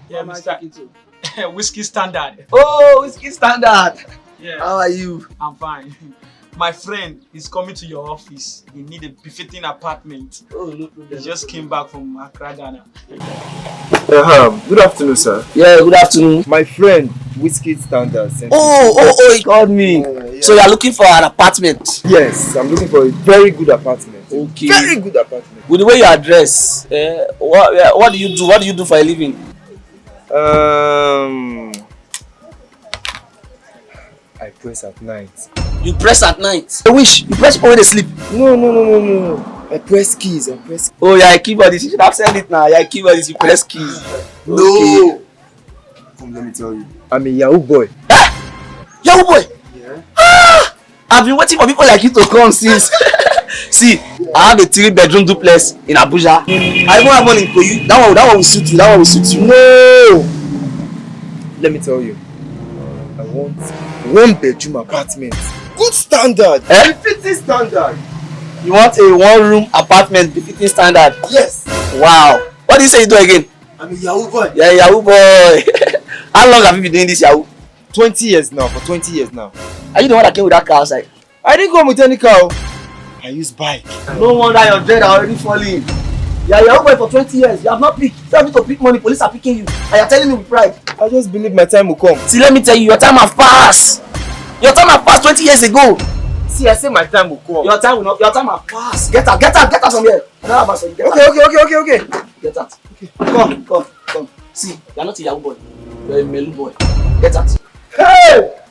Yeah, Mr. Whiskey Standard. Oh, Whiskey Standard. Yeah. How are you? I'm fine. My friend is coming to your office. He need a befitting apartment. Oh, no problem. He just came back from Accra, Ghana. Good afternoon, sir. Yeah, good afternoon. My friend, Whiskey Standard, sent Oh, he called me. yeah. So you are looking for an apartment? Yes, I'm looking for a very good apartment. Okay. Very good apartment. With the way you address, what do you do? What do you do for a living? I press at night. You press at night. I wish you press when they sleep. No. I press keys. Oh, yeah, keyboardist. You should have said it now. Yeah, keyboardist. You press keys. No. Come, let me tell you. I'm a Yahoo boy. Yo, boy. Yeah. I've been waiting for people like you to come since. See, I have a 3-bedroom duplex in Abuja. I even have one in Koyi. That one will suit you. That one will suit you. No. Let me tell you. I want 1-bedroom apartment. Good standard. Befitting standard. You want a 1-room apartment befitting standard? Yes. Wow. What do you say you do again? I'm a Yahoo boy. Yeah, Yahoo boy. How long have you been doing this Yahoo? 20 years now. For 20 years now. Are you the one that came with that car outside? I didn't come with any car. I use bike. No wonder your dread are already falling. You are Yahoo boy for 20 years. You have not picked. You have to pick money. Police are picking you. And you are telling me with pride. I just believe my time will come. See, let me tell you, your time has passed. Your time has passed 20 years ago. See, I say my time will come. Your time will not. Your time has passed. Get out from here. I don't have answer. Get out. Okay. Get out. Okay. Come. See, you are not a Yahoo boy. You are a Melu boy. Get out. Hey!